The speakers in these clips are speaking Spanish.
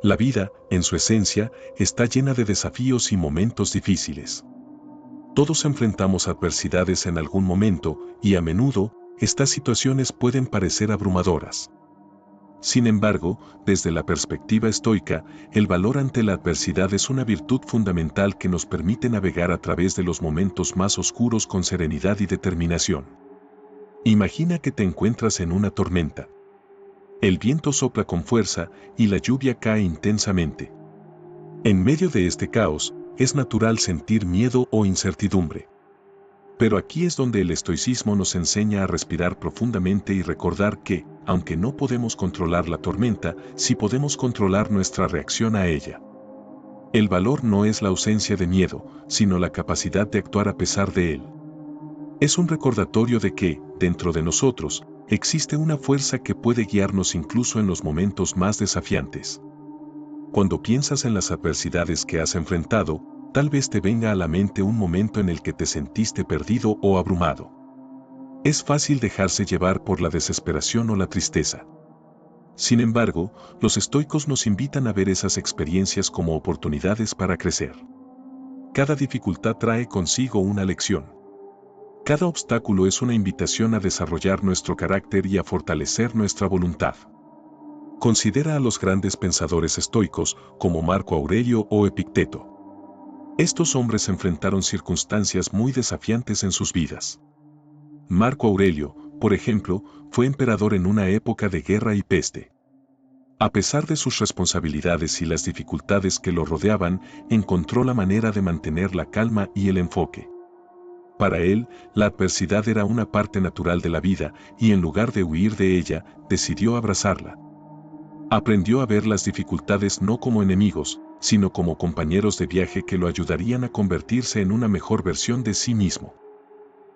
La vida, en su esencia, está llena de desafíos y momentos difíciles. Todos enfrentamos adversidades en algún momento y a menudo, estas situaciones pueden parecer abrumadoras. Sin embargo, desde la perspectiva estoica, el valor ante la adversidad es una virtud fundamental que nos permite navegar a través de los momentos más oscuros con serenidad y determinación. Imagina que te encuentras en una tormenta. El viento sopla con fuerza y la lluvia cae intensamente. En medio de este caos, es natural sentir miedo o incertidumbre. Pero aquí es donde el estoicismo nos enseña a respirar profundamente y recordar que, aunque no podemos controlar la tormenta, sí podemos controlar nuestra reacción a ella. El valor no es la ausencia de miedo, sino la capacidad de actuar a pesar de él. Es un recordatorio de que, dentro de nosotros, existe una fuerza que puede guiarnos incluso en los momentos más desafiantes. Cuando piensas en las adversidades que has enfrentado, tal vez te venga a la mente un momento en el que te sentiste perdido o abrumado. Es fácil dejarse llevar por la desesperación o la tristeza. Sin embargo, los estoicos nos invitan a ver esas experiencias como oportunidades para crecer. Cada dificultad trae consigo una lección. Cada obstáculo es una invitación a desarrollar nuestro carácter y a fortalecer nuestra voluntad. Considera a los grandes pensadores estoicos como Marco Aurelio o Epicteto. Estos hombres enfrentaron circunstancias muy desafiantes en sus vidas. Marco Aurelio, por ejemplo, fue emperador en una época de guerra y peste. A pesar de sus responsabilidades y las dificultades que lo rodeaban, encontró la manera de mantener la calma y el enfoque. Para él, la adversidad era una parte natural de la vida y en lugar de huir de ella, decidió abrazarla. Aprendió a ver las dificultades no como enemigos, sino como compañeros de viaje que lo ayudarían a convertirse en una mejor versión de sí mismo.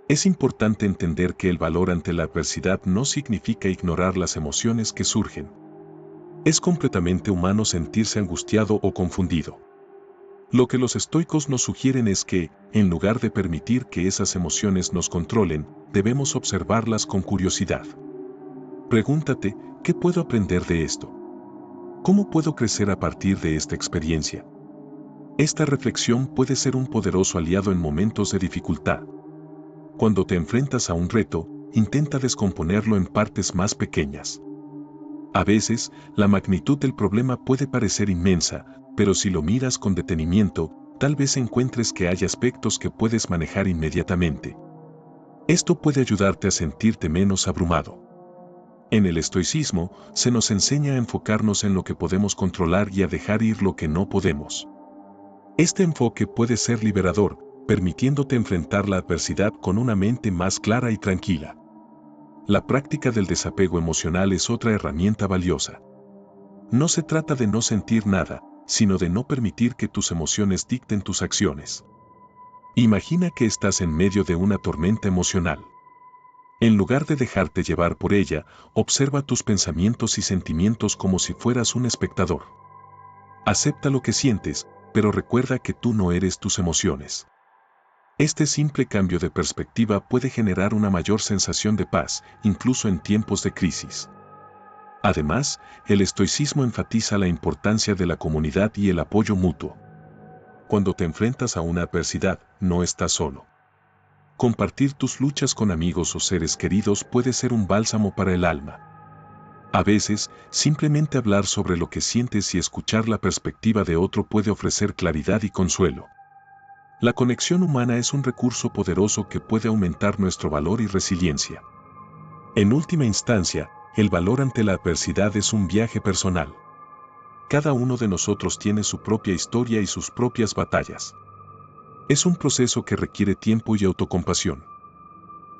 Es importante entender que el valor ante la adversidad no significa ignorar las emociones que surgen. Es completamente humano sentirse angustiado o confundido. Lo que los estoicos nos sugieren es que, en lugar de permitir que esas emociones nos controlen, debemos observarlas con curiosidad. Pregúntate, ¿qué puedo aprender de esto? ¿Cómo puedo crecer a partir de esta experiencia? Esta reflexión puede ser un poderoso aliado en momentos de dificultad. Cuando te enfrentas a un reto, intenta descomponerlo en partes más pequeñas. A veces, la magnitud del problema puede parecer inmensa, pero si lo miras con detenimiento, tal vez encuentres que hay aspectos que puedes manejar inmediatamente. Esto puede ayudarte a sentirte menos abrumado. En el estoicismo, se nos enseña a enfocarnos en lo que podemos controlar y a dejar ir lo que no podemos. Este enfoque puede ser liberador, permitiéndote enfrentar la adversidad con una mente más clara y tranquila. La práctica del desapego emocional es otra herramienta valiosa. No se trata de no sentir nada, sino de no permitir que tus emociones dicten tus acciones. Imagina que estás en medio de una tormenta emocional. En lugar de dejarte llevar por ella, observa tus pensamientos y sentimientos como si fueras un espectador. Acepta lo que sientes, pero recuerda que tú no eres tus emociones. Este simple cambio de perspectiva puede generar una mayor sensación de paz, incluso en tiempos de crisis. Además, el estoicismo enfatiza la importancia de la comunidad y el apoyo mutuo. Cuando te enfrentas a una adversidad, no estás solo. Compartir tus luchas con amigos o seres queridos puede ser un bálsamo para el alma. A veces, simplemente hablar sobre lo que sientes y escuchar la perspectiva de otro puede ofrecer claridad y consuelo. La conexión humana es un recurso poderoso que puede aumentar nuestro valor y resiliencia. En última instancia, el valor ante la adversidad es un viaje personal. Cada uno de nosotros tiene su propia historia y sus propias batallas. Es un proceso que requiere tiempo y autocompasión.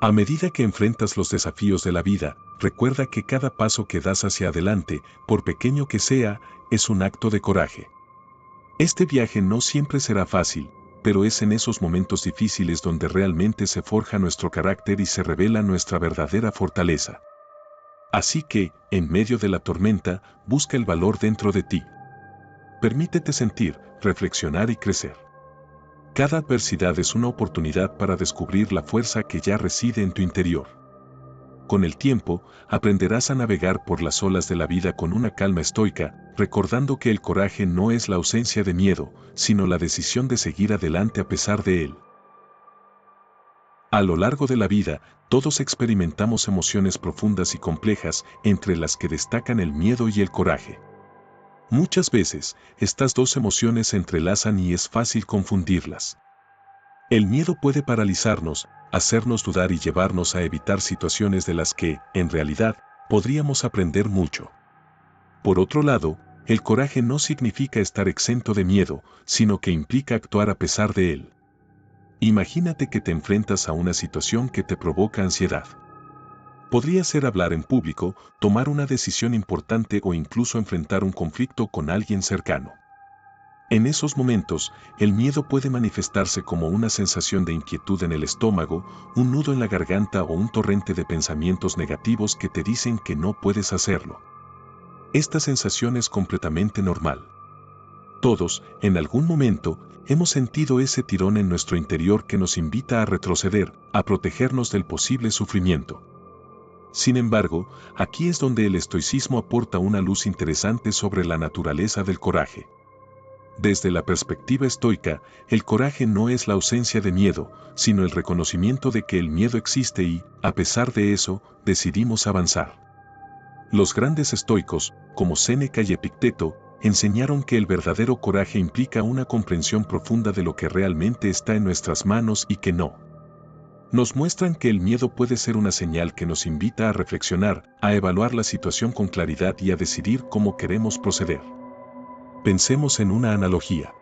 A medida que enfrentas los desafíos de la vida, recuerda que cada paso que das hacia adelante, por pequeño que sea, es un acto de coraje. Este viaje no siempre será fácil, pero es en esos momentos difíciles donde realmente se forja nuestro carácter y se revela nuestra verdadera fortaleza. Así que, en medio de la tormenta, busca el valor dentro de ti. Permítete sentir, reflexionar y crecer. Cada adversidad es una oportunidad para descubrir la fuerza que ya reside en tu interior. Con el tiempo, aprenderás a navegar por las olas de la vida con una calma estoica, recordando que el coraje no es la ausencia de miedo, sino la decisión de seguir adelante a pesar de él. A lo largo de la vida, todos experimentamos emociones profundas y complejas, entre las que destacan el miedo y el coraje. Muchas veces, estas dos emociones se entrelazan y es fácil confundirlas. El miedo puede paralizarnos, hacernos dudar y llevarnos a evitar situaciones de las que, en realidad, podríamos aprender mucho. Por otro lado, el coraje no significa estar exento de miedo, sino que implica actuar a pesar de él. Imagínate que te enfrentas a una situación que te provoca ansiedad. Podría ser hablar en público, tomar una decisión importante o incluso enfrentar un conflicto con alguien cercano. En esos momentos, el miedo puede manifestarse como una sensación de inquietud en el estómago, un nudo en la garganta o un torrente de pensamientos negativos que te dicen que no puedes hacerlo. Esta sensación es completamente normal. Todos, en algún momento, hemos sentido ese tirón en nuestro interior que nos invita a retroceder, a protegernos del posible sufrimiento. Sin embargo, aquí es donde el estoicismo aporta una luz interesante sobre la naturaleza del coraje. Desde la perspectiva estoica, el coraje no es la ausencia de miedo, sino el reconocimiento de que el miedo existe y, a pesar de eso, decidimos avanzar. Los grandes estoicos, como Séneca y Epicteto, enseñaron que el verdadero coraje implica una comprensión profunda de lo que realmente está en nuestras manos y que no. Nos muestran que el miedo puede ser una señal que nos invita a reflexionar, a evaluar la situación con claridad y a decidir cómo queremos proceder. Pensemos en una analogía.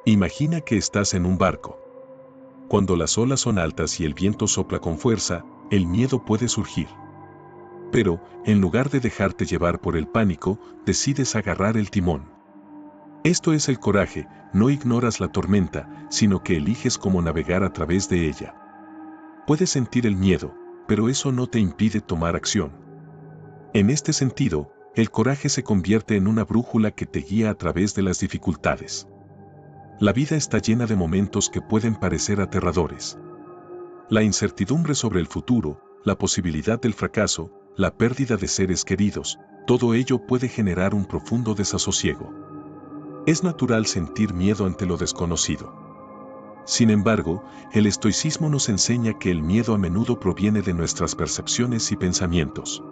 Imagina que estás en un barco. Cuando las olas son altas y el viento sopla con fuerza, el miedo puede surgir. Pero, en lugar de dejarte llevar por el pánico, decides agarrar el timón. Esto es el coraje, no ignoras la tormenta, sino que eliges cómo navegar a través de ella. Puedes sentir el miedo, pero eso no te impide tomar acción. En este sentido, el coraje se convierte en una brújula que te guía a través de las dificultades. La vida está llena de momentos que pueden parecer aterradores. La incertidumbre sobre el futuro, la posibilidad del fracaso, la pérdida de seres queridos, todo ello puede generar un profundo desasosiego. Es natural sentir miedo ante lo desconocido. Sin embargo, el estoicismo nos enseña que el miedo a menudo proviene de nuestras percepciones y pensamientos.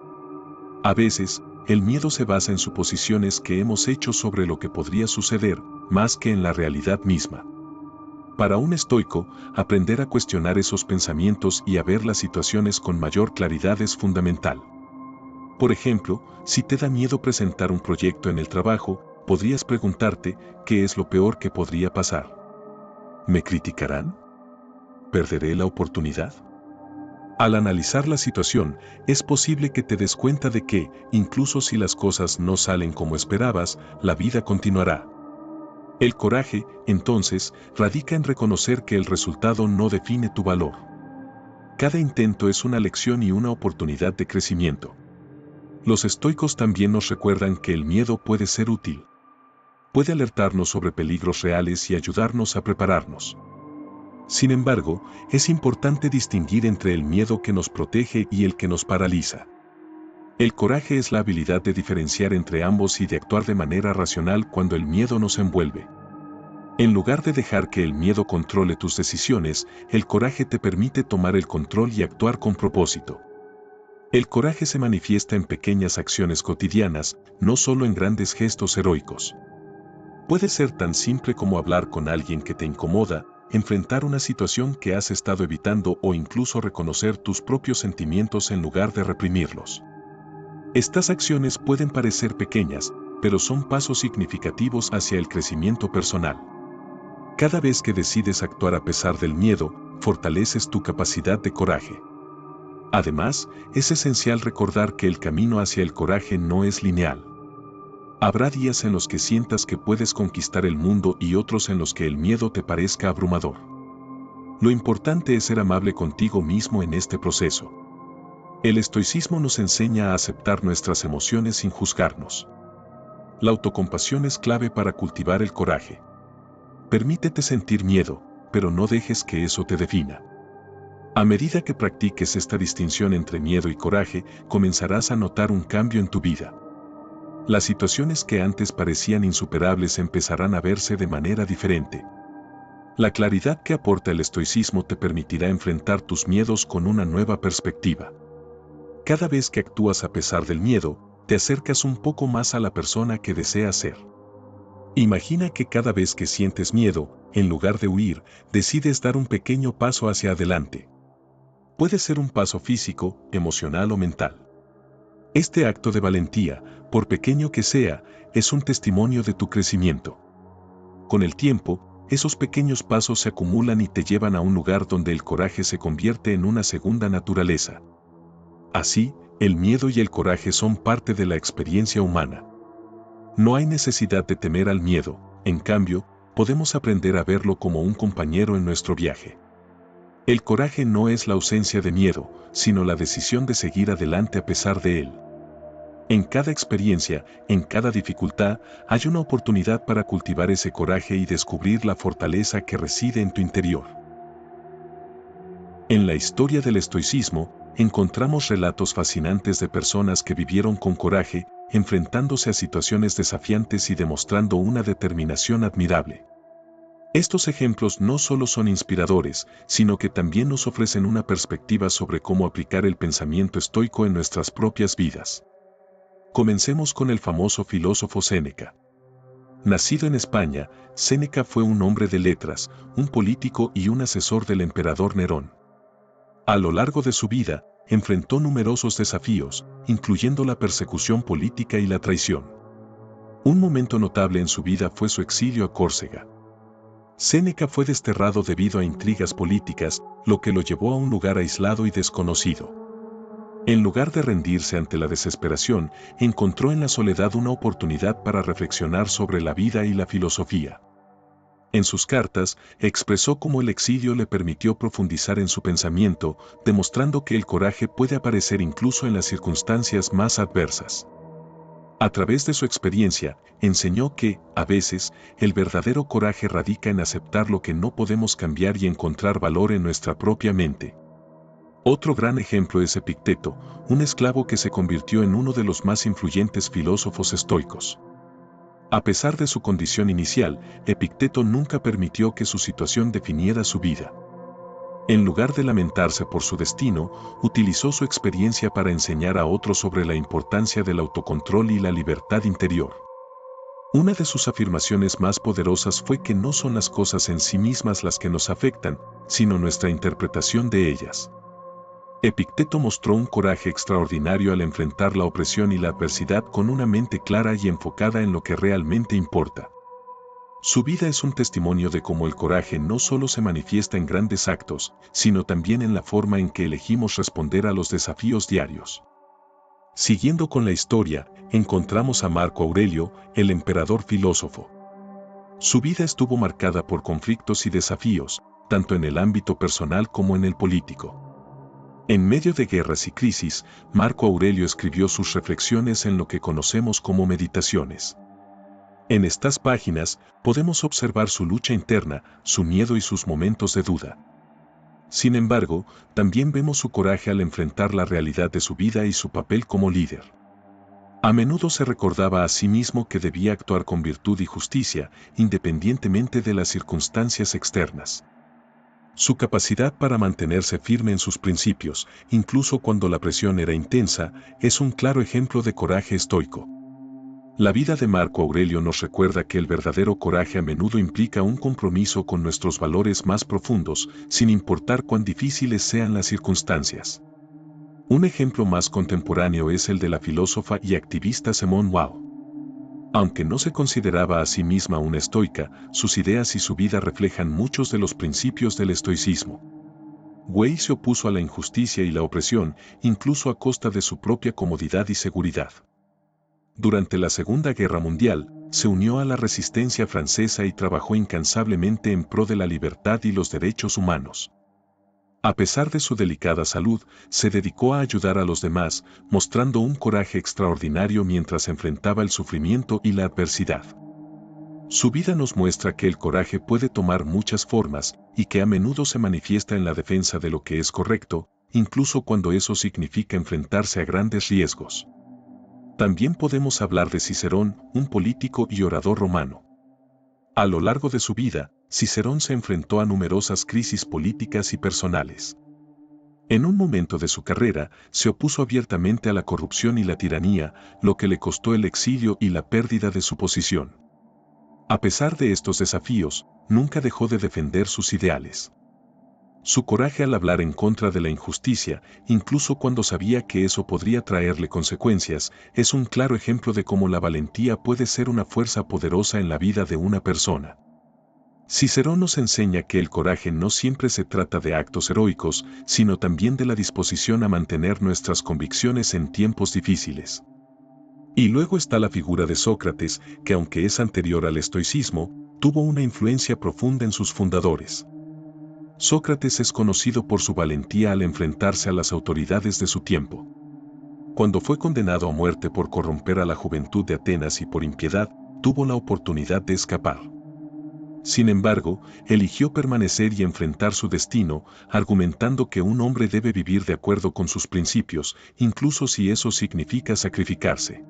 A veces, el miedo se basa en suposiciones que hemos hecho sobre lo que podría suceder, más que en la realidad misma. Para un estoico, aprender a cuestionar esos pensamientos y a ver las situaciones con mayor claridad es fundamental. Por ejemplo, si te da miedo presentar un proyecto en el trabajo, podrías preguntarte, ¿qué es lo peor que podría pasar? ¿Me criticarán? ¿Perderé la oportunidad? Al analizar la situación, es posible que te des cuenta de que, incluso si las cosas no salen como esperabas, la vida continuará. El coraje, entonces, radica en reconocer que el resultado no define tu valor. Cada intento es una lección y una oportunidad de crecimiento. Los estoicos también nos recuerdan que el miedo puede ser útil. Puede alertarnos sobre peligros reales y ayudarnos a prepararnos. Sin embargo, es importante distinguir entre el miedo que nos protege y el que nos paraliza. El coraje es la habilidad de diferenciar entre ambos y de actuar de manera racional cuando el miedo nos envuelve. En lugar de dejar que el miedo controle tus decisiones, el coraje te permite tomar el control y actuar con propósito. El coraje se manifiesta en pequeñas acciones cotidianas, no solo en grandes gestos heroicos. Puede ser tan simple como hablar con alguien que te incomoda, enfrentar una situación que has estado evitando o incluso reconocer tus propios sentimientos en lugar de reprimirlos. Estas acciones pueden parecer pequeñas, pero son pasos significativos hacia el crecimiento personal. Cada vez que decides actuar a pesar del miedo, fortaleces tu capacidad de coraje. Además, es esencial recordar que el camino hacia el coraje no es lineal. Habrá días en los que sientas que puedes conquistar el mundo y otros en los que el miedo te parezca abrumador. Lo importante es ser amable contigo mismo en este proceso. El estoicismo nos enseña a aceptar nuestras emociones sin juzgarnos. La autocompasión es clave para cultivar el coraje. Permítete sentir miedo, pero no dejes que eso te defina. A medida que practiques esta distinción entre miedo y coraje, comenzarás a notar un cambio en tu vida. Las situaciones que antes parecían insuperables empezarán a verse de manera diferente. La claridad que aporta el estoicismo te permitirá enfrentar tus miedos con una nueva perspectiva. Cada vez que actúas a pesar del miedo, te acercas un poco más a la persona que deseas ser. Imagina que cada vez que sientes miedo, en lugar de huir, decides dar un pequeño paso hacia adelante. Puede ser un paso físico, emocional o mental. Este acto de valentía, por pequeño que sea, es un testimonio de tu crecimiento. Con el tiempo, esos pequeños pasos se acumulan y te llevan a un lugar donde el coraje se convierte en una segunda naturaleza. Así, el miedo y el coraje son parte de la experiencia humana. No hay necesidad de temer al miedo, en cambio, podemos aprender a verlo como un compañero en nuestro viaje. El coraje no es la ausencia de miedo, sino la decisión de seguir adelante a pesar de él. En cada experiencia, en cada dificultad, hay una oportunidad para cultivar ese coraje y descubrir la fortaleza que reside en tu interior. En la historia del estoicismo, encontramos relatos fascinantes de personas que vivieron con coraje, enfrentándose a situaciones desafiantes y demostrando una determinación admirable. Estos ejemplos no solo son inspiradores, sino que también nos ofrecen una perspectiva sobre cómo aplicar el pensamiento estoico en nuestras propias vidas. Comencemos con el famoso filósofo Séneca. Nacido en España, Séneca fue un hombre de letras, un político y un asesor del emperador Nerón. A lo largo de su vida, enfrentó numerosos desafíos, incluyendo la persecución política y la traición. Un momento notable en su vida fue su exilio a Córcega. Séneca fue desterrado debido a intrigas políticas, lo que lo llevó a un lugar aislado y desconocido. En lugar de rendirse ante la desesperación, encontró en la soledad una oportunidad para reflexionar sobre la vida y la filosofía. En sus cartas, expresó cómo el exilio le permitió profundizar en su pensamiento, demostrando que el coraje puede aparecer incluso en las circunstancias más adversas. A través de su experiencia, enseñó que, a veces, el verdadero coraje radica en aceptar lo que no podemos cambiar y encontrar valor en nuestra propia mente. Otro gran ejemplo es Epicteto, un esclavo que se convirtió en uno de los más influyentes filósofos estoicos. A pesar de su condición inicial, Epicteto nunca permitió que su situación definiera su vida. En lugar de lamentarse por su destino, utilizó su experiencia para enseñar a otros sobre la importancia del autocontrol y la libertad interior. Una de sus afirmaciones más poderosas fue que no son las cosas en sí mismas las que nos afectan, sino nuestra interpretación de ellas. Epicteto mostró un coraje extraordinario al enfrentar la opresión y la adversidad con una mente clara y enfocada en lo que realmente importa. Su vida es un testimonio de cómo el coraje no solo se manifiesta en grandes actos, sino también en la forma en que elegimos responder a los desafíos diarios. Siguiendo con la historia, encontramos a Marco Aurelio, el emperador filósofo. Su vida estuvo marcada por conflictos y desafíos, tanto en el ámbito personal como en el político. En medio de guerras y crisis, Marco Aurelio escribió sus reflexiones en lo que conocemos como meditaciones. En estas páginas podemos observar su lucha interna, su miedo y sus momentos de duda. Sin embargo, también vemos su coraje al enfrentar la realidad de su vida y su papel como líder. A menudo se recordaba a sí mismo que debía actuar con virtud y justicia, independientemente de las circunstancias externas. Su capacidad para mantenerse firme en sus principios, incluso cuando la presión era intensa, es un claro ejemplo de coraje estoico. La vida de Marco Aurelio nos recuerda que el verdadero coraje a menudo implica un compromiso con nuestros valores más profundos, sin importar cuán difíciles sean las circunstancias. Un ejemplo más contemporáneo es el de la filósofa y activista Simone Weil. Aunque no se consideraba a sí misma una estoica, sus ideas y su vida reflejan muchos de los principios del estoicismo. Weil se opuso a la injusticia y la opresión, incluso a costa de su propia comodidad y seguridad. Durante la Segunda Guerra Mundial, se unió a la resistencia francesa y trabajó incansablemente en pro de la libertad y los derechos humanos. A pesar de su delicada salud, se dedicó a ayudar a los demás, mostrando un coraje extraordinario mientras enfrentaba el sufrimiento y la adversidad. Su vida nos muestra que el coraje puede tomar muchas formas y que a menudo se manifiesta en la defensa de lo que es correcto, incluso cuando eso significa enfrentarse a grandes riesgos. También podemos hablar de Cicerón, un político y orador romano. A lo largo de su vida, Cicerón se enfrentó a numerosas crisis políticas y personales. En un momento de su carrera, se opuso abiertamente a la corrupción y la tiranía, lo que le costó el exilio y la pérdida de su posición. A pesar de estos desafíos, nunca dejó de defender sus ideales. Su coraje al hablar en contra de la injusticia, incluso cuando sabía que eso podría traerle consecuencias, es un claro ejemplo de cómo la valentía puede ser una fuerza poderosa en la vida de una persona. Cicerón nos enseña que el coraje no siempre se trata de actos heroicos, sino también de la disposición a mantener nuestras convicciones en tiempos difíciles. Y luego está la figura de Sócrates, que aunque es anterior al estoicismo, tuvo una influencia profunda en sus fundadores. Sócrates es conocido por su valentía al enfrentarse a las autoridades de su tiempo. Cuando fue condenado a muerte por corromper a la juventud de Atenas y por impiedad, tuvo la oportunidad de escapar. Sin embargo, eligió permanecer y enfrentar su destino, argumentando que un hombre debe vivir de acuerdo con sus principios, incluso si eso significa sacrificarse.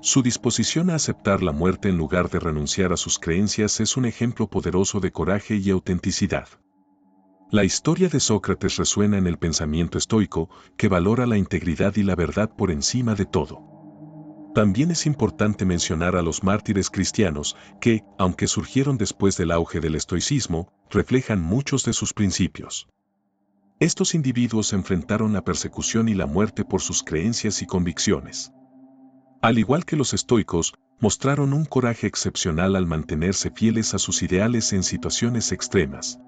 Su disposición a aceptar la muerte en lugar de renunciar a sus creencias es un ejemplo poderoso de coraje y autenticidad. La historia de Sócrates resuena en el pensamiento estoico, que valora la integridad y la verdad por encima de todo. También es importante mencionar a los mártires cristianos, que, aunque surgieron después del auge del estoicismo, reflejan muchos de sus principios. Estos individuos enfrentaron la persecución y la muerte por sus creencias y convicciones. Al igual que los estoicos, mostraron un coraje excepcional al mantenerse fieles a sus ideales en situaciones extremas.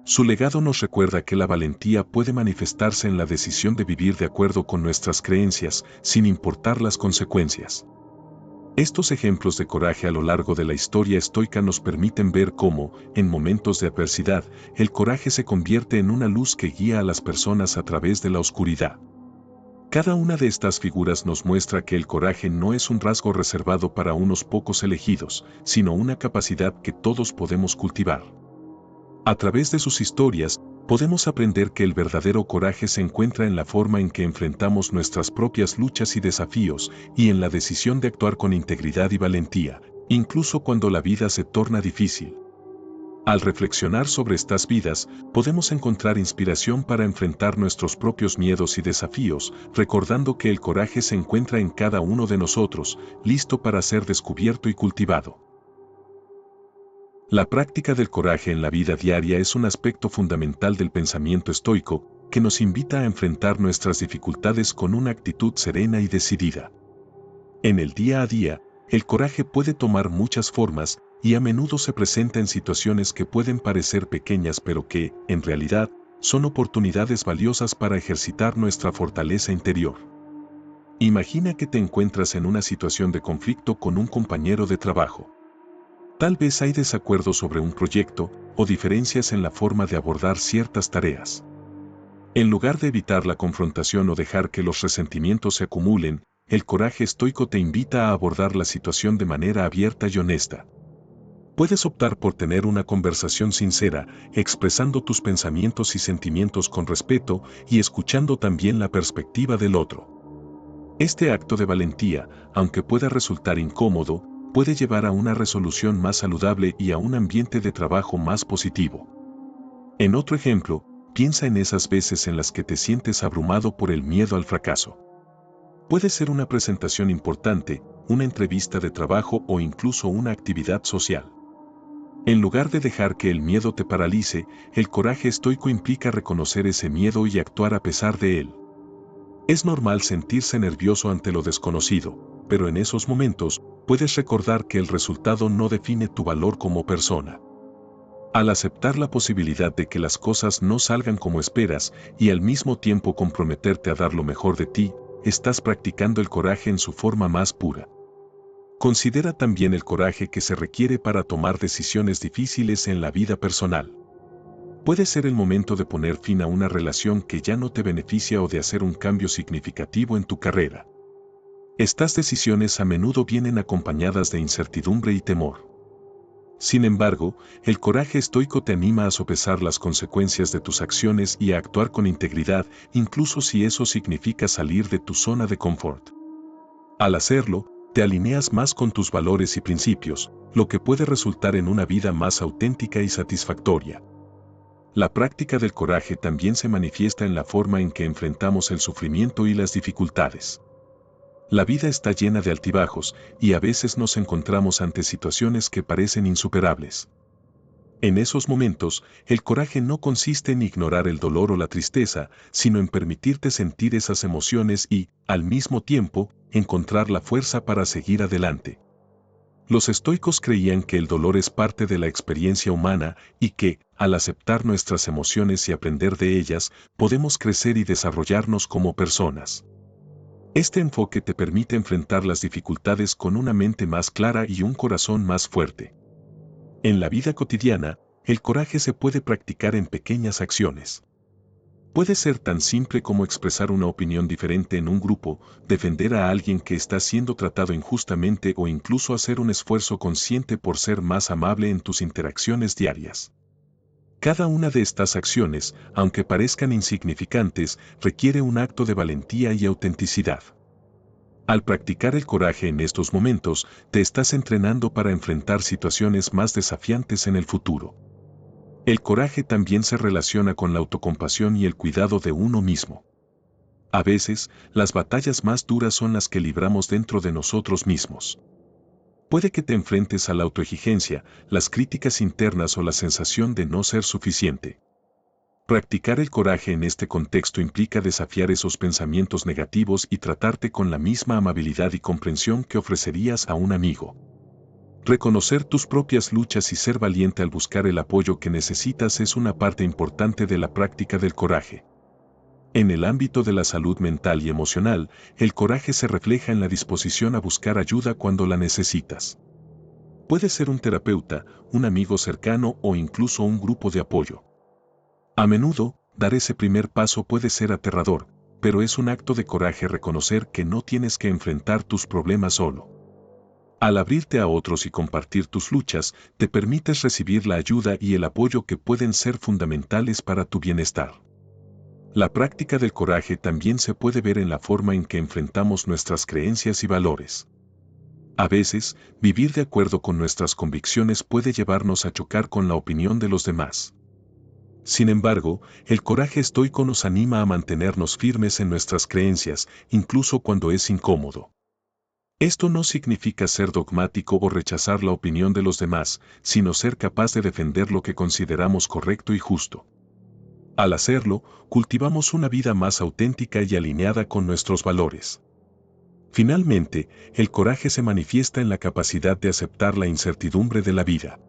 Su legado nos recuerda que la valentía puede manifestarse en la decisión de vivir de acuerdo con nuestras creencias, sin importar las consecuencias. Estos ejemplos de coraje a lo largo de la historia estoica nos permiten ver cómo, en momentos de adversidad, el coraje se convierte en una luz que guía a las personas a través de la oscuridad. Cada una de estas figuras nos muestra que el coraje no es un rasgo reservado para unos pocos elegidos, sino una capacidad que todos podemos cultivar. A través de sus historias, podemos aprender que el verdadero coraje se encuentra en la forma en que enfrentamos nuestras propias luchas y desafíos, y en la decisión de actuar con integridad y valentía, incluso cuando la vida se torna difícil. Al reflexionar sobre estas vidas, podemos encontrar inspiración para enfrentar nuestros propios miedos y desafíos, recordando que el coraje se encuentra en cada uno de nosotros, listo para ser descubierto y cultivado. La práctica del coraje en la vida diaria es un aspecto fundamental del pensamiento estoico, que nos invita a enfrentar nuestras dificultades con una actitud serena y decidida. En el día a día, el coraje puede tomar muchas formas y a menudo se presenta en situaciones que pueden parecer pequeñas pero que, en realidad, son oportunidades valiosas para ejercitar nuestra fortaleza interior. Imagina que te encuentras en una situación de conflicto con un compañero de trabajo. Tal vez hay desacuerdos sobre un proyecto o diferencias en la forma de abordar ciertas tareas. En lugar de evitar la confrontación o dejar que los resentimientos se acumulen, el coraje estoico te invita a abordar la situación de manera abierta y honesta. Puedes optar por tener una conversación sincera, expresando tus pensamientos y sentimientos con respeto y escuchando también la perspectiva del otro. Este acto de valentía, aunque pueda resultar incómodo, puede llevar a una resolución más saludable y a un ambiente de trabajo más positivo. En otro ejemplo, piensa en esas veces en las que te sientes abrumado por el miedo al fracaso. Puede ser una presentación importante, una entrevista de trabajo o incluso una actividad social. En lugar de dejar que el miedo te paralice, el coraje estoico implica reconocer ese miedo y actuar a pesar de él. Es normal sentirse nervioso ante lo desconocido, pero en esos momentos, puedes recordar que el resultado no define tu valor como persona. Al aceptar la posibilidad de que las cosas no salgan como esperas y al mismo tiempo comprometerte a dar lo mejor de ti, estás practicando el coraje en su forma más pura. Considera también el coraje que se requiere para tomar decisiones difíciles en la vida personal. Puede ser el momento de poner fin a una relación que ya no te beneficia o de hacer un cambio significativo en tu carrera. Estas decisiones a menudo vienen acompañadas de incertidumbre y temor. Sin embargo, el coraje estoico te anima a sopesar las consecuencias de tus acciones y a actuar con integridad, incluso si eso significa salir de tu zona de confort. Al hacerlo, te alineas más con tus valores y principios, lo que puede resultar en una vida más auténtica y satisfactoria. La práctica del coraje también se manifiesta en la forma en que enfrentamos el sufrimiento y las dificultades. La vida está llena de altibajos y a veces nos encontramos ante situaciones que parecen insuperables. En esos momentos, el coraje no consiste en ignorar el dolor o la tristeza, sino en permitirte sentir esas emociones y, al mismo tiempo, encontrar la fuerza para seguir adelante. Los estoicos creían que el dolor es parte de la experiencia humana y que, al aceptar nuestras emociones y aprender de ellas, podemos crecer y desarrollarnos como personas. Este enfoque te permite enfrentar las dificultades con una mente más clara y un corazón más fuerte. En la vida cotidiana, el coraje se puede practicar en pequeñas acciones. Puede ser tan simple como expresar una opinión diferente en un grupo, defender a alguien que está siendo tratado injustamente o incluso hacer un esfuerzo consciente por ser más amable en tus interacciones diarias. Cada una de estas acciones, aunque parezcan insignificantes, requiere un acto de valentía y autenticidad. Al practicar el coraje en estos momentos, te estás entrenando para enfrentar situaciones más desafiantes en el futuro. El coraje también se relaciona con la autocompasión y el cuidado de uno mismo. A veces, las batallas más duras son las que libramos dentro de nosotros mismos. Puede que te enfrentes a la autoexigencia, las críticas internas o la sensación de no ser suficiente. Practicar el coraje en este contexto implica desafiar esos pensamientos negativos y tratarte con la misma amabilidad y comprensión que ofrecerías a un amigo. Reconocer tus propias luchas y ser valiente al buscar el apoyo que necesitas es una parte importante de la práctica del coraje. En el ámbito de la salud mental y emocional, el coraje se refleja en la disposición a buscar ayuda cuando la necesitas. Puede ser un terapeuta, un amigo cercano o incluso un grupo de apoyo. A menudo, dar ese primer paso puede ser aterrador, pero es un acto de coraje reconocer que no tienes que enfrentar tus problemas solo. Al abrirte a otros y compartir tus luchas, te permites recibir la ayuda y el apoyo que pueden ser fundamentales para tu bienestar. La práctica del coraje también se puede ver en la forma en que enfrentamos nuestras creencias y valores. A veces, vivir de acuerdo con nuestras convicciones puede llevarnos a chocar con la opinión de los demás. Sin embargo, el coraje estoico nos anima a mantenernos firmes en nuestras creencias, incluso cuando es incómodo. Esto no significa ser dogmático o rechazar la opinión de los demás, sino ser capaz de defender lo que consideramos correcto y justo. Al hacerlo, cultivamos una vida más auténtica y alineada con nuestros valores. Finalmente, el coraje se manifiesta en la capacidad de aceptar la incertidumbre de la vida.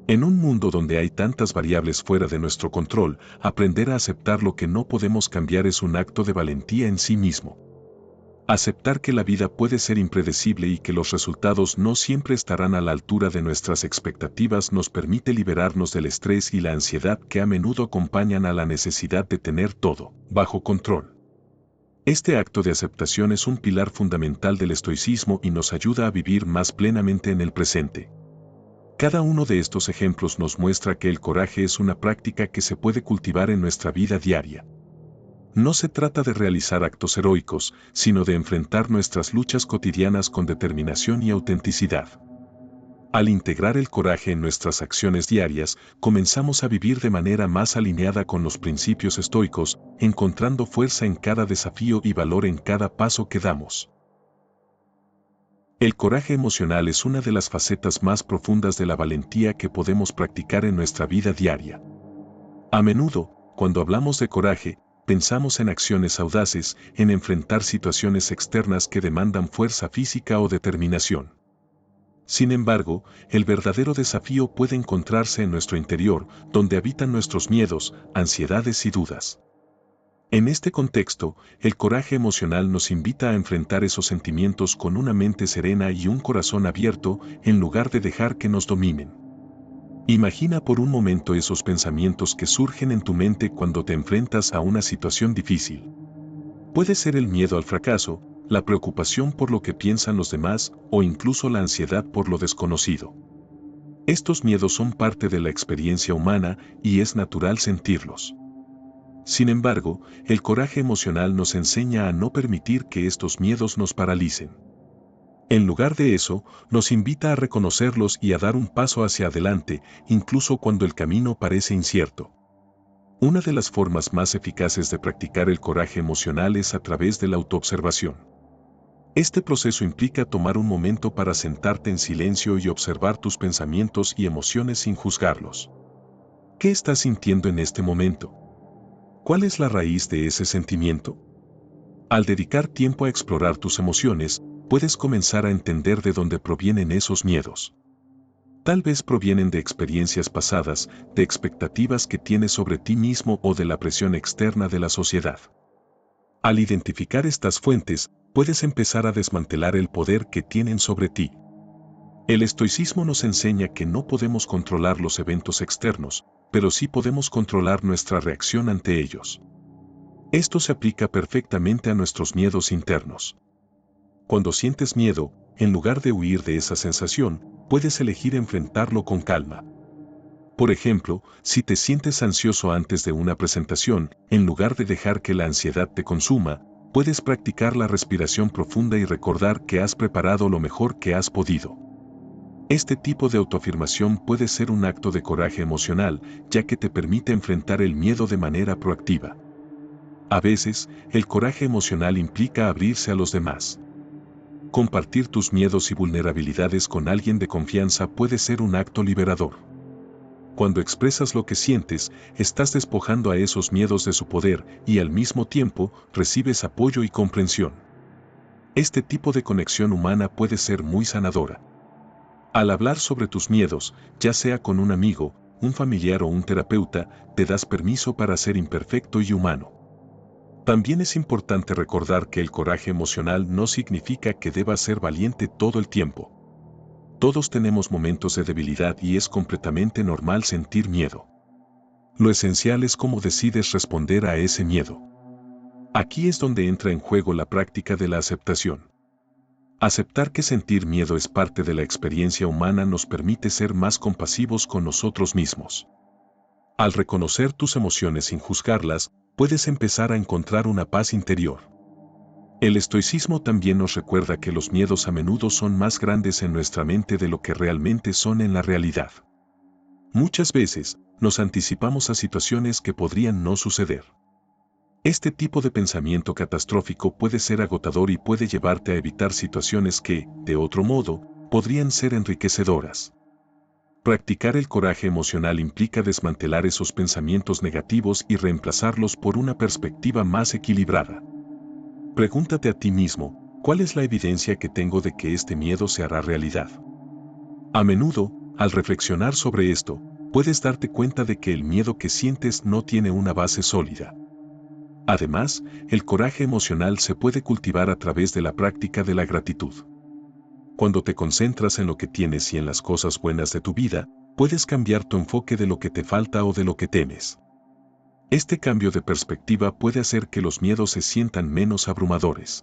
En un mundo donde hay tantas variables fuera de nuestro control, aprender a aceptar lo que no podemos cambiar es un acto de valentía en sí mismo. Aceptar que la vida puede ser impredecible y que los resultados no siempre estarán a la altura de nuestras expectativas nos permite liberarnos del estrés y la ansiedad que a menudo acompañan a la necesidad de tener todo bajo control. Este acto de aceptación es un pilar fundamental del estoicismo y nos ayuda a vivir más plenamente en el presente. Cada uno de estos ejemplos nos muestra que el coraje es una práctica que se puede cultivar en nuestra vida diaria. No se trata de realizar actos heroicos, sino de enfrentar nuestras luchas cotidianas con determinación y autenticidad. Al integrar el coraje en nuestras acciones diarias, comenzamos a vivir de manera más alineada con los principios estoicos, encontrando fuerza en cada desafío y valor en cada paso que damos. El coraje emocional es una de las facetas más profundas de la valentía que podemos practicar en nuestra vida diaria. A menudo, cuando hablamos de coraje, pensamos en acciones audaces, en enfrentar situaciones externas que demandan fuerza física o determinación. Sin embargo, el verdadero desafío puede encontrarse en nuestro interior, donde habitan nuestros miedos, ansiedades y dudas. En este contexto, el coraje emocional nos invita a enfrentar esos sentimientos con una mente serena y un corazón abierto, en lugar de dejar que nos dominen. Imagina por un momento esos pensamientos que surgen en tu mente cuando te enfrentas a una situación difícil. Puede ser el miedo al fracaso, la preocupación por lo que piensan los demás o incluso la ansiedad por lo desconocido. Estos miedos son parte de la experiencia humana y es natural sentirlos. Sin embargo, el coraje emocional nos enseña a no permitir que estos miedos nos paralicen. En lugar de eso, nos invita a reconocerlos y a dar un paso hacia adelante, incluso cuando el camino parece incierto. Una de las formas más eficaces de practicar el coraje emocional es a través de la autoobservación. Este proceso implica tomar un momento para sentarte en silencio y observar tus pensamientos y emociones sin juzgarlos. ¿Qué estás sintiendo en este momento? ¿Cuál es la raíz de ese sentimiento? Al dedicar tiempo a explorar tus emociones, puedes comenzar a entender de dónde provienen esos miedos. Tal vez provienen de experiencias pasadas, de expectativas que tienes sobre ti mismo o de la presión externa de la sociedad. Al identificar estas fuentes, puedes empezar a desmantelar el poder que tienen sobre ti. El estoicismo nos enseña que no podemos controlar los eventos externos, pero sí podemos controlar nuestra reacción ante ellos. Esto se aplica perfectamente a nuestros miedos internos. Cuando sientes miedo, en lugar de huir de esa sensación, puedes elegir enfrentarlo con calma. Por ejemplo, si te sientes ansioso antes de una presentación, en lugar de dejar que la ansiedad te consuma, puedes practicar la respiración profunda y recordar que has preparado lo mejor que has podido. Este tipo de autoafirmación puede ser un acto de coraje emocional, ya que te permite enfrentar el miedo de manera proactiva. A veces, el coraje emocional implica abrirse a los demás. Compartir tus miedos y vulnerabilidades con alguien de confianza puede ser un acto liberador. Cuando expresas lo que sientes, estás despojando a esos miedos de su poder y al mismo tiempo recibes apoyo y comprensión. Este tipo de conexión humana puede ser muy sanadora. Al hablar sobre tus miedos, ya sea con un amigo, un familiar o un terapeuta, te das permiso para ser imperfecto y humano. También es importante recordar que el coraje emocional no significa que debas ser valiente todo el tiempo. Todos tenemos momentos de debilidad y es completamente normal sentir miedo. Lo esencial es cómo decides responder a ese miedo. Aquí es donde entra en juego la práctica de la aceptación. Aceptar que sentir miedo es parte de la experiencia humana nos permite ser más compasivos con nosotros mismos. Al reconocer tus emociones sin juzgarlas, puedes empezar a encontrar una paz interior. El estoicismo también nos recuerda que los miedos a menudo son más grandes en nuestra mente de lo que realmente son en la realidad. Muchas veces, nos anticipamos a situaciones que podrían no suceder. Este tipo de pensamiento catastrófico puede ser agotador y puede llevarte a evitar situaciones que, de otro modo, podrían ser enriquecedoras. Practicar el coraje emocional implica desmantelar esos pensamientos negativos y reemplazarlos por una perspectiva más equilibrada. Pregúntate a ti mismo, ¿cuál es la evidencia que tengo de que este miedo se hará realidad? A menudo, al reflexionar sobre esto, puedes darte cuenta de que el miedo que sientes no tiene una base sólida. Además, el coraje emocional se puede cultivar a través de la práctica de la gratitud. Cuando te concentras en lo que tienes y en las cosas buenas de tu vida, puedes cambiar tu enfoque de lo que te falta o de lo que temes. Este cambio de perspectiva puede hacer que los miedos se sientan menos abrumadores.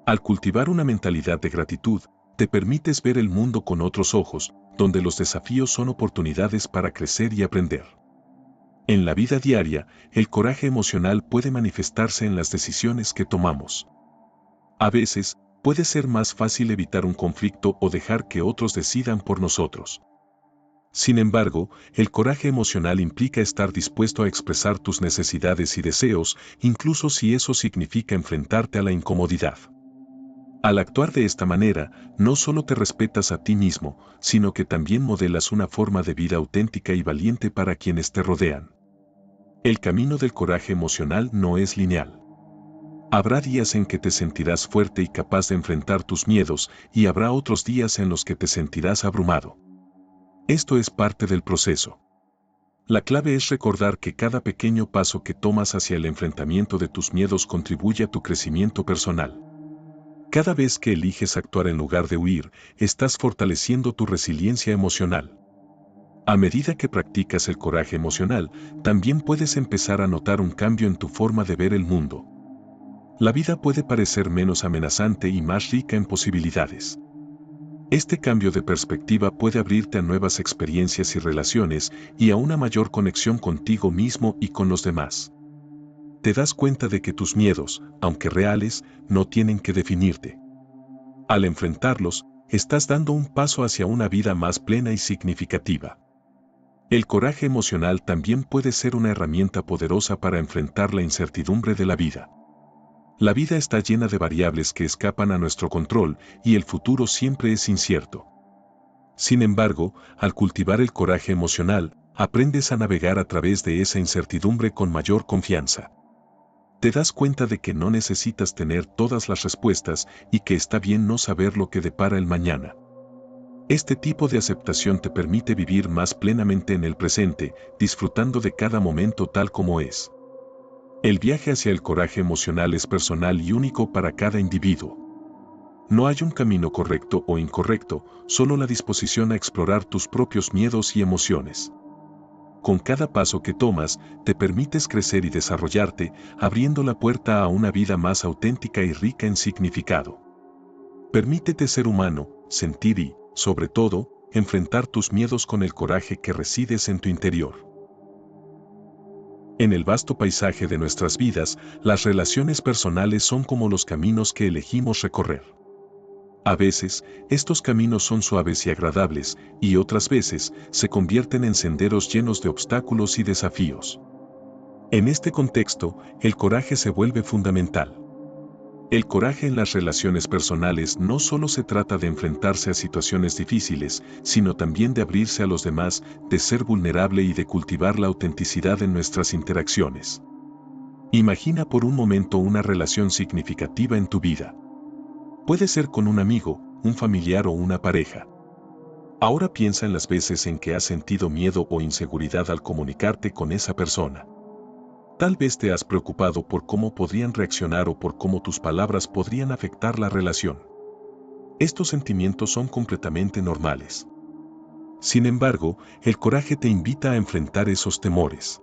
Al cultivar una mentalidad de gratitud, te permites ver el mundo con otros ojos, donde los desafíos son oportunidades para crecer y aprender. En la vida diaria, el coraje emocional puede manifestarse en las decisiones que tomamos. A veces, puede ser más fácil evitar un conflicto o dejar que otros decidan por nosotros. Sin embargo, el coraje emocional implica estar dispuesto a expresar tus necesidades y deseos, incluso si eso significa enfrentarte a la incomodidad. Al actuar de esta manera, no solo te respetas a ti mismo, sino que también modelas una forma de vida auténtica y valiente para quienes te rodean. El camino del coraje emocional no es lineal. Habrá días en que te sentirás fuerte y capaz de enfrentar tus miedos, y habrá otros días en los que te sentirás abrumado. Esto es parte del proceso. La clave es recordar que cada pequeño paso que tomas hacia el enfrentamiento de tus miedos contribuye a tu crecimiento personal. Cada vez que eliges actuar en lugar de huir, estás fortaleciendo tu resiliencia emocional. A medida que practicas el coraje emocional, también puedes empezar a notar un cambio en tu forma de ver el mundo. La vida puede parecer menos amenazante y más rica en posibilidades. Este cambio de perspectiva puede abrirte a nuevas experiencias y relaciones y a una mayor conexión contigo mismo y con los demás. Te das cuenta de que tus miedos, aunque reales, no tienen que definirte. Al enfrentarlos, estás dando un paso hacia una vida más plena y significativa. El coraje emocional también puede ser una herramienta poderosa para enfrentar la incertidumbre de la vida. La vida está llena de variables que escapan a nuestro control y el futuro siempre es incierto. Sin embargo, al cultivar el coraje emocional, aprendes a navegar a través de esa incertidumbre con mayor confianza. Te das cuenta de que no necesitas tener todas las respuestas y que está bien no saber lo que depara el mañana. Este tipo de aceptación te permite vivir más plenamente en el presente, disfrutando de cada momento tal como es. El viaje hacia el coraje emocional es personal y único para cada individuo. No hay un camino correcto o incorrecto, solo la disposición a explorar tus propios miedos y emociones. Con cada paso que tomas, te permites crecer y desarrollarte, abriendo la puerta a una vida más auténtica y rica en significado. Permítete ser humano, sentir y, sobre todo, enfrentar tus miedos con el coraje que resides en tu interior. En el vasto paisaje de nuestras vidas, las relaciones personales son como los caminos que elegimos recorrer. A veces, estos caminos son suaves y agradables, y otras veces, se convierten en senderos llenos de obstáculos y desafíos. En este contexto, el coraje se vuelve fundamental. El coraje en las relaciones personales no solo se trata de enfrentarse a situaciones difíciles, sino también de abrirse a los demás, de ser vulnerable y de cultivar la autenticidad en nuestras interacciones. Imagina por un momento una relación significativa en tu vida. Puede ser con un amigo, un familiar o una pareja. Ahora piensa en las veces en que has sentido miedo o inseguridad al comunicarte con esa persona. Tal vez te has preocupado por cómo podrían reaccionar o por cómo tus palabras podrían afectar la relación. Estos sentimientos son completamente normales. Sin embargo, el coraje te invita a enfrentar esos temores.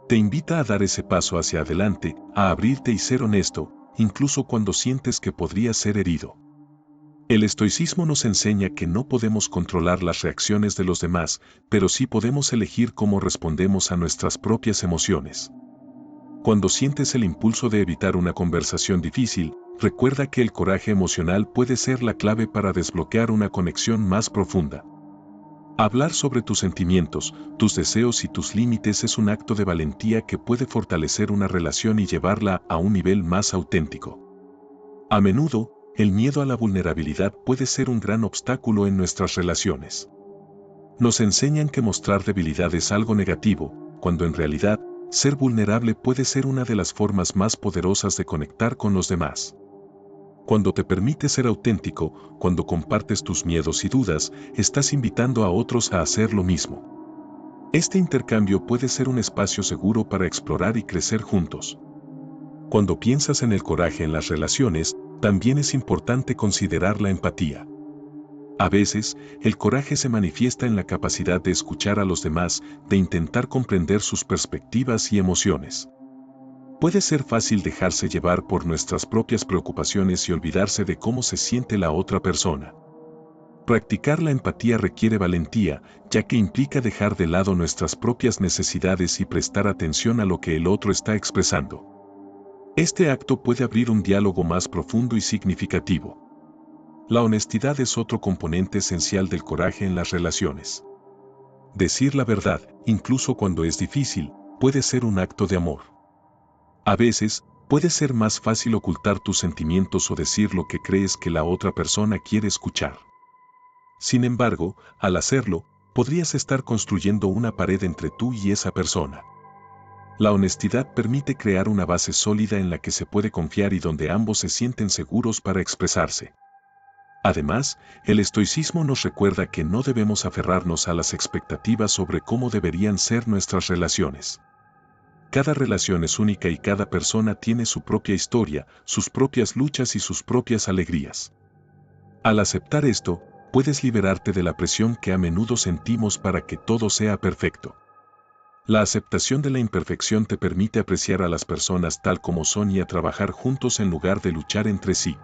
Te invita a dar ese paso hacia adelante, a abrirte y ser honesto, incluso cuando sientes que podrías ser herido. El estoicismo nos enseña que no podemos controlar las reacciones de los demás, pero sí podemos elegir cómo respondemos a nuestras propias emociones. Cuando sientes el impulso de evitar una conversación difícil, recuerda que el coraje emocional puede ser la clave para desbloquear una conexión más profunda. Hablar sobre tus sentimientos, tus deseos y tus límites es un acto de valentía que puede fortalecer una relación y llevarla a un nivel más auténtico. A menudo, el miedo a la vulnerabilidad puede ser un gran obstáculo en nuestras relaciones. Nos enseñan que mostrar debilidad es algo negativo, cuando en realidad, ser vulnerable puede ser una de las formas más poderosas de conectar con los demás. Cuando te permites ser auténtico, cuando compartes tus miedos y dudas, estás invitando a otros a hacer lo mismo. Este intercambio puede ser un espacio seguro para explorar y crecer juntos. Cuando piensas en el coraje en las relaciones, también es importante considerar la empatía. A veces, el coraje se manifiesta en la capacidad de escuchar a los demás, de intentar comprender sus perspectivas y emociones. Puede ser fácil dejarse llevar por nuestras propias preocupaciones y olvidarse de cómo se siente la otra persona. Practicar la empatía requiere valentía, ya que implica dejar de lado nuestras propias necesidades y prestar atención a lo que el otro está expresando. Este acto puede abrir un diálogo más profundo y significativo. La honestidad es otro componente esencial del coraje en las relaciones. Decir la verdad, incluso cuando es difícil, puede ser un acto de amor. A veces, puede ser más fácil ocultar tus sentimientos o decir lo que crees que la otra persona quiere escuchar. Sin embargo, al hacerlo, podrías estar construyendo una pared entre tú y esa persona. La honestidad permite crear una base sólida en la que se puede confiar y donde ambos se sienten seguros para expresarse. Además, el estoicismo nos recuerda que no debemos aferrarnos a las expectativas sobre cómo deberían ser nuestras relaciones. Cada relación es única y cada persona tiene su propia historia, sus propias luchas y sus propias alegrías. Al aceptar esto, puedes liberarte de la presión que a menudo sentimos para que todo sea perfecto. La aceptación de la imperfección te permite apreciar a las personas tal como son y a trabajar juntos en lugar de luchar entre sí.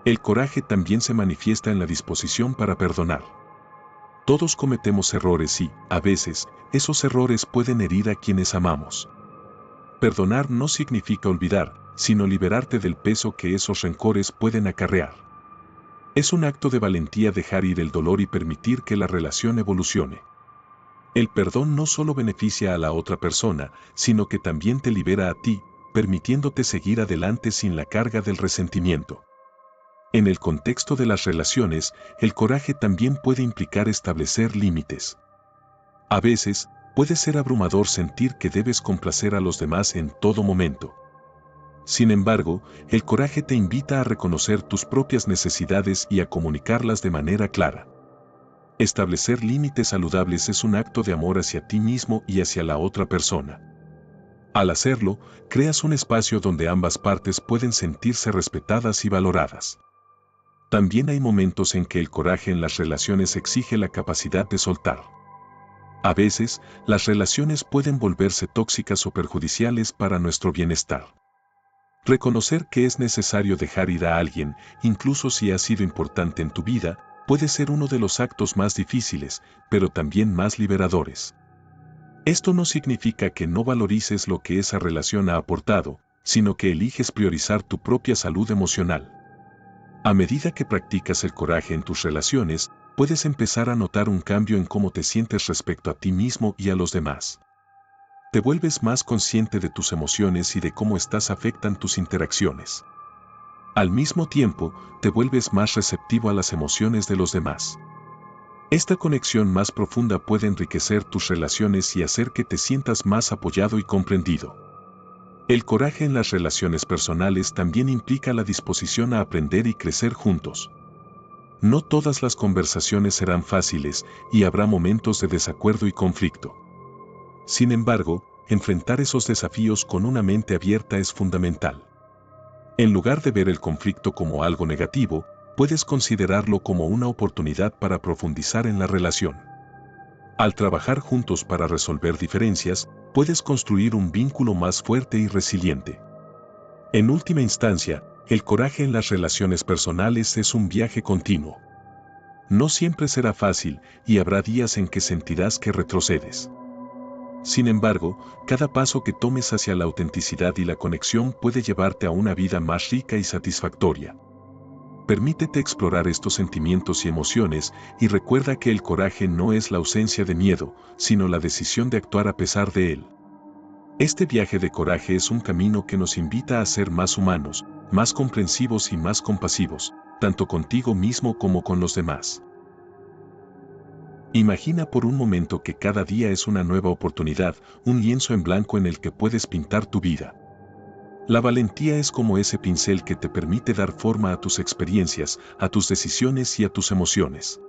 El coraje también se manifiesta en la disposición para perdonar. Todos cometemos errores y, a veces, esos errores pueden herir a quienes amamos. Perdonar no significa olvidar, sino liberarte del peso que esos rencores pueden acarrear. Es un acto de valentía dejar ir el dolor y permitir que la relación evolucione. El perdón no solo beneficia a la otra persona, sino que también te libera a ti, permitiéndote seguir adelante sin la carga del resentimiento. En el contexto de las relaciones, el coraje también puede implicar establecer límites. A veces, puede ser abrumador sentir que debes complacer a los demás en todo momento. Sin embargo, el coraje te invita a reconocer tus propias necesidades y a comunicarlas de manera clara. Establecer límites saludables es un acto de amor hacia ti mismo y hacia la otra persona. Al hacerlo, creas un espacio donde ambas partes pueden sentirse respetadas y valoradas. También hay momentos en que el coraje en las relaciones exige la capacidad de soltar. A veces, las relaciones pueden volverse tóxicas o perjudiciales para nuestro bienestar. Reconocer que es necesario dejar ir a alguien, incluso si ha sido importante en tu vida, puede ser uno de los actos más difíciles, pero también más liberadores. Esto no significa que no valorices lo que esa relación ha aportado, sino que eliges priorizar tu propia salud emocional. A medida que practicas el coraje en tus relaciones, puedes empezar a notar un cambio en cómo te sientes respecto a ti mismo y a los demás. Te vuelves más consciente de tus emociones y de cómo estas afectan tus interacciones. Al mismo tiempo, te vuelves más receptivo a las emociones de los demás. Esta conexión más profunda puede enriquecer tus relaciones y hacer que te sientas más apoyado y comprendido. El coraje en las relaciones personales también implica la disposición a aprender y crecer juntos. No todas las conversaciones serán fáciles y habrá momentos de desacuerdo y conflicto. Sin embargo, enfrentar esos desafíos con una mente abierta es fundamental. En lugar de ver el conflicto como algo negativo, puedes considerarlo como una oportunidad para profundizar en la relación. Al trabajar juntos para resolver diferencias, puedes construir un vínculo más fuerte y resiliente. En última instancia, el coraje en las relaciones personales es un viaje continuo. No siempre será fácil y habrá días en que sentirás que retrocedes. Sin embargo, cada paso que tomes hacia la autenticidad y la conexión puede llevarte a una vida más rica y satisfactoria. Permítete explorar estos sentimientos y emociones y recuerda que el coraje no es la ausencia de miedo, sino la decisión de actuar a pesar de él. Este viaje de coraje es un camino que nos invita a ser más humanos, más comprensivos y más compasivos, tanto contigo mismo como con los demás. Imagina por un momento que cada día es una nueva oportunidad, un lienzo en blanco en el que puedes pintar tu vida. La valentía es como ese pincel que te permite dar forma a tus experiencias, a tus decisiones y a tus emociones.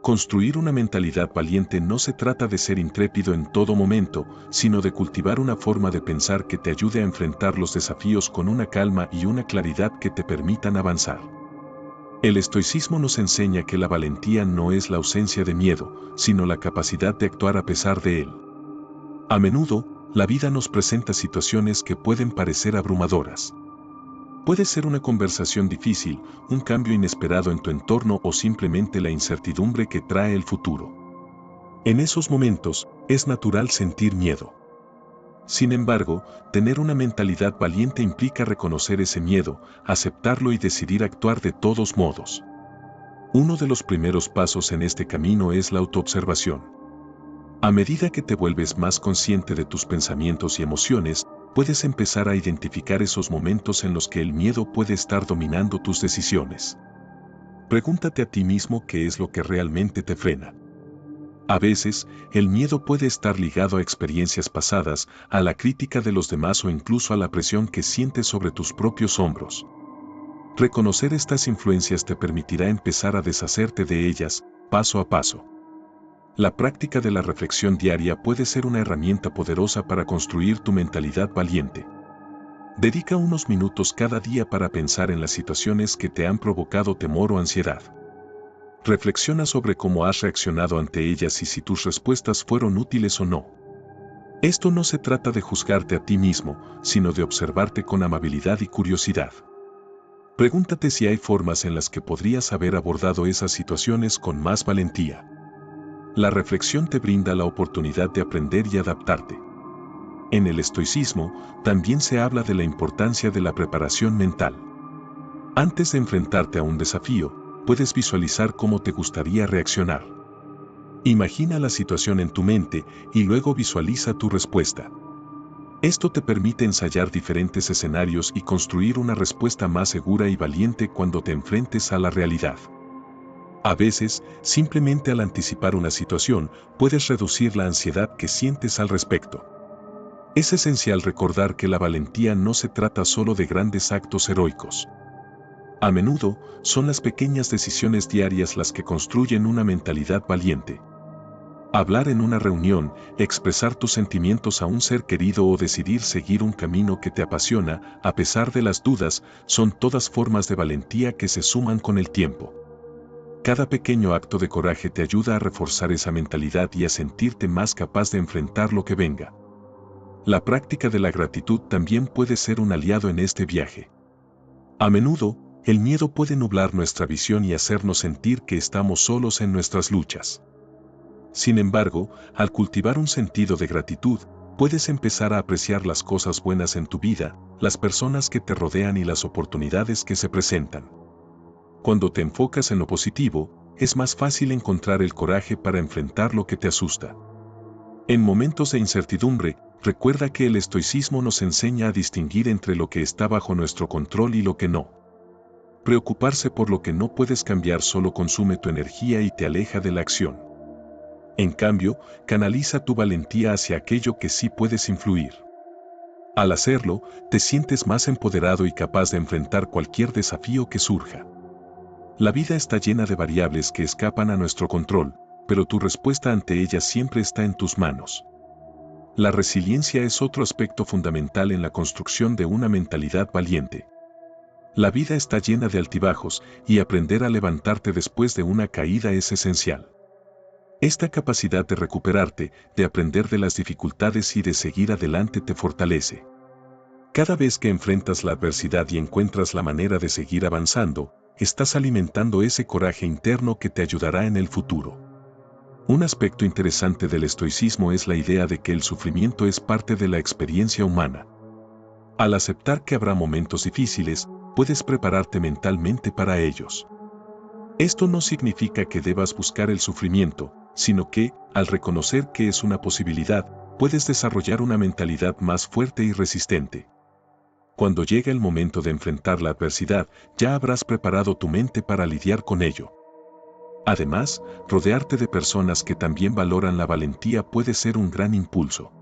Construir una mentalidad valiente no se trata de ser intrépido en todo momento, sino de cultivar una forma de pensar que te ayude a enfrentar los desafíos con una calma y una claridad que te permitan avanzar. El estoicismo nos enseña que la valentía no es la ausencia de miedo, sino la capacidad de actuar a pesar de él. A menudo, la vida nos presenta situaciones que pueden parecer abrumadoras. Puede ser una conversación difícil, un cambio inesperado en tu entorno o simplemente la incertidumbre que trae el futuro. En esos momentos, es natural sentir miedo. Sin embargo, tener una mentalidad valiente implica reconocer ese miedo, aceptarlo y decidir actuar de todos modos. Uno de los primeros pasos en este camino es la autoobservación. A medida que te vuelves más consciente de tus pensamientos y emociones, puedes empezar a identificar esos momentos en los que el miedo puede estar dominando tus decisiones. Pregúntate a ti mismo qué es lo que realmente te frena. A veces, el miedo puede estar ligado a experiencias pasadas, a la crítica de los demás o incluso a la presión que sientes sobre tus propios hombros. Reconocer estas influencias te permitirá empezar a deshacerte de ellas, paso a paso. La práctica de la reflexión diaria puede ser una herramienta poderosa para construir tu mentalidad valiente. Dedica unos minutos cada día para pensar en las situaciones que te han provocado temor o ansiedad. Reflexiona sobre cómo has reaccionado ante ellas y si tus respuestas fueron útiles o no. Esto no se trata de juzgarte a ti mismo, sino de observarte con amabilidad y curiosidad. Pregúntate si hay formas en las que podrías haber abordado esas situaciones con más valentía. La reflexión te brinda la oportunidad de aprender y adaptarte. En el estoicismo también se habla de la importancia de la preparación mental. Antes de enfrentarte a un desafío, puedes visualizar cómo te gustaría reaccionar. Imagina la situación en tu mente y luego visualiza tu respuesta. Esto te permite ensayar diferentes escenarios y construir una respuesta más segura y valiente cuando te enfrentes a la realidad. A veces, simplemente al anticipar una situación, puedes reducir la ansiedad que sientes al respecto. Es esencial recordar que la valentía no se trata solo de grandes actos heroicos. A menudo, son las pequeñas decisiones diarias las que construyen una mentalidad valiente. Hablar en una reunión, expresar tus sentimientos a un ser querido o decidir seguir un camino que te apasiona, a pesar de las dudas, son todas formas de valentía que se suman con el tiempo. Cada pequeño acto de coraje te ayuda a reforzar esa mentalidad y a sentirte más capaz de enfrentar lo que venga. La práctica de la gratitud también puede ser un aliado en este viaje. A menudo, el miedo puede nublar nuestra visión y hacernos sentir que estamos solos en nuestras luchas. Sin embargo, al cultivar un sentido de gratitud, puedes empezar a apreciar las cosas buenas en tu vida, las personas que te rodean y las oportunidades que se presentan. Cuando te enfocas en lo positivo, es más fácil encontrar el coraje para enfrentar lo que te asusta. En momentos de incertidumbre, recuerda que el estoicismo nos enseña a distinguir entre lo que está bajo nuestro control y lo que no. Preocuparse por lo que no puedes cambiar solo consume tu energía y te aleja de la acción. En cambio, canaliza tu valentía hacia aquello que sí puedes influir. Al hacerlo, te sientes más empoderado y capaz de enfrentar cualquier desafío que surja. La vida está llena de variables que escapan a nuestro control, pero tu respuesta ante ellas siempre está en tus manos. La resiliencia es otro aspecto fundamental en la construcción de una mentalidad valiente. La vida está llena de altibajos y aprender a levantarte después de una caída es esencial. Esta capacidad de recuperarte, de aprender de las dificultades y de seguir adelante te fortalece. Cada vez que enfrentas la adversidad y encuentras la manera de seguir avanzando, estás alimentando ese coraje interno que te ayudará en el futuro. Un aspecto interesante del estoicismo es la idea de que el sufrimiento es parte de la experiencia humana. Al aceptar que habrá momentos difíciles, puedes prepararte mentalmente para ellos. Esto no significa que debas buscar el sufrimiento, sino que, al reconocer que es una posibilidad, puedes desarrollar una mentalidad más fuerte y resistente. Cuando llegue el momento de enfrentar la adversidad, ya habrás preparado tu mente para lidiar con ello. Además, rodearte de personas que también valoran la valentía puede ser un gran impulso.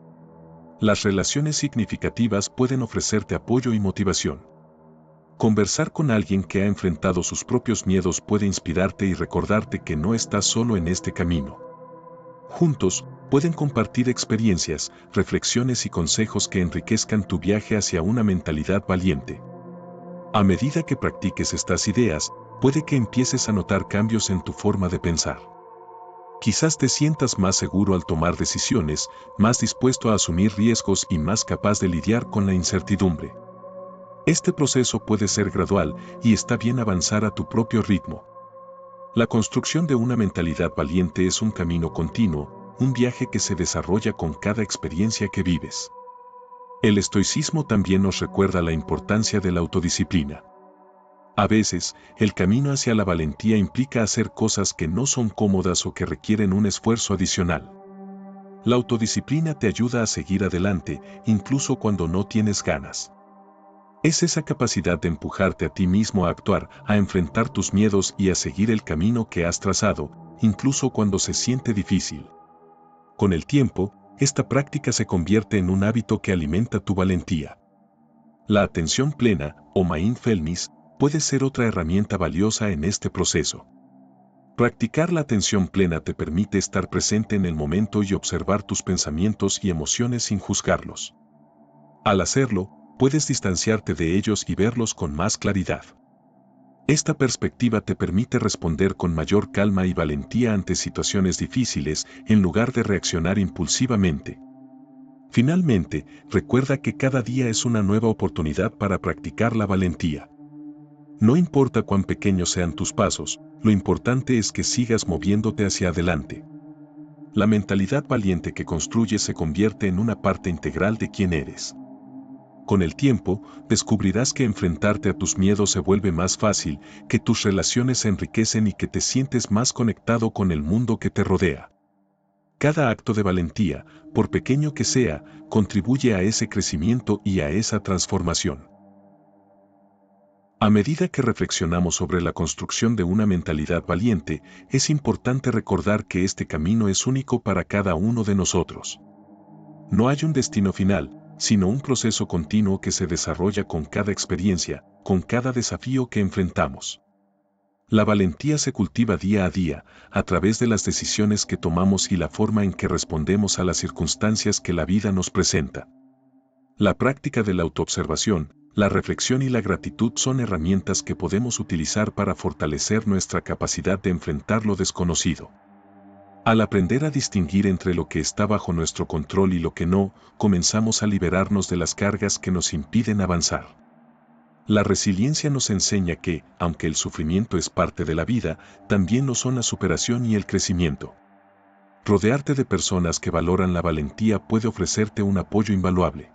Las relaciones significativas pueden ofrecerte apoyo y motivación. Conversar con alguien que ha enfrentado sus propios miedos puede inspirarte y recordarte que no estás solo en este camino. Juntos, pueden compartir experiencias, reflexiones y consejos que enriquezcan tu viaje hacia una mentalidad valiente. A medida que practiques estas ideas, puede que empieces a notar cambios en tu forma de pensar. Quizás te sientas más seguro al tomar decisiones, más dispuesto a asumir riesgos y más capaz de lidiar con la incertidumbre. Este proceso puede ser gradual y está bien avanzar a tu propio ritmo. La construcción de una mentalidad valiente es un camino continuo, un viaje que se desarrolla con cada experiencia que vives. El estoicismo también nos recuerda la importancia de la autodisciplina. A veces, el camino hacia la valentía implica hacer cosas que no son cómodas o que requieren un esfuerzo adicional. La autodisciplina te ayuda a seguir adelante, incluso cuando no tienes ganas. Es esa capacidad de empujarte a ti mismo a actuar, a enfrentar tus miedos y a seguir el camino que has trazado, incluso cuando se siente difícil. Con el tiempo, esta práctica se convierte en un hábito que alimenta tu valentía. La atención plena, o mindfulness, puede ser otra herramienta valiosa en este proceso. Practicar la atención plena te permite estar presente en el momento y observar tus pensamientos y emociones sin juzgarlos. Al hacerlo, puedes distanciarte de ellos y verlos con más claridad. Esta perspectiva te permite responder con mayor calma y valentía ante situaciones difíciles en lugar de reaccionar impulsivamente. Finalmente, recuerda que cada día es una nueva oportunidad para practicar la valentía. No importa cuán pequeños sean tus pasos, lo importante es que sigas moviéndote hacia adelante. La mentalidad valiente que construyes se convierte en una parte integral de quién eres. Con el tiempo, descubrirás que enfrentarte a tus miedos se vuelve más fácil, que tus relaciones se enriquecen y que te sientes más conectado con el mundo que te rodea. Cada acto de valentía, por pequeño que sea, contribuye a ese crecimiento y a esa transformación. A medida que reflexionamos sobre la construcción de una mentalidad valiente, es importante recordar que este camino es único para cada uno de nosotros. No hay un destino final, sino un proceso continuo que se desarrolla con cada experiencia, con cada desafío que enfrentamos. La valentía se cultiva día a día, a través de las decisiones que tomamos y la forma en que respondemos a las circunstancias que la vida nos presenta. La práctica de la autoobservación, la reflexión y la gratitud son herramientas que podemos utilizar para fortalecer nuestra capacidad de enfrentar lo desconocido. Al aprender a distinguir entre lo que está bajo nuestro control y lo que no, comenzamos a liberarnos de las cargas que nos impiden avanzar. La resiliencia nos enseña que, aunque el sufrimiento es parte de la vida, también lo son la superación y el crecimiento. Rodearte de personas que valoran la valentía puede ofrecerte un apoyo invaluable.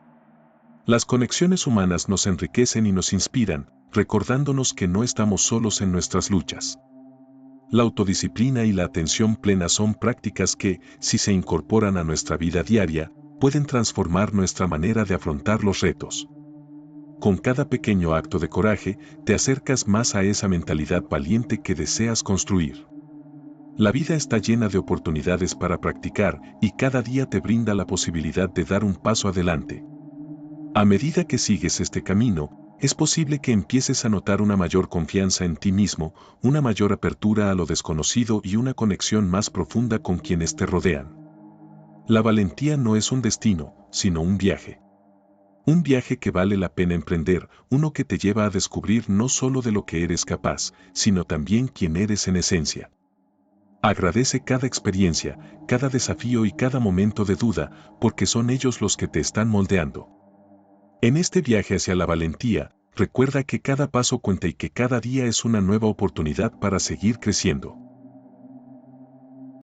Las conexiones humanas nos enriquecen y nos inspiran, recordándonos que no estamos solos en nuestras luchas. La autodisciplina y la atención plena son prácticas que, si se incorporan a nuestra vida diaria, pueden transformar nuestra manera de afrontar los retos. Con cada pequeño acto de coraje, te acercas más a esa mentalidad valiente que deseas construir. La vida está llena de oportunidades para practicar y cada día te brinda la posibilidad de dar un paso adelante. A medida que sigues este camino, es posible que empieces a notar una mayor confianza en ti mismo, una mayor apertura a lo desconocido y una conexión más profunda con quienes te rodean. La valentía no es un destino, sino un viaje. Un viaje que vale la pena emprender, uno que te lleva a descubrir no solo de lo que eres capaz, sino también quién eres en esencia. Agradece cada experiencia, cada desafío y cada momento de duda, porque son ellos los que te están moldeando. En este viaje hacia la valentía, recuerda que cada paso cuenta y que cada día es una nueva oportunidad para seguir creciendo.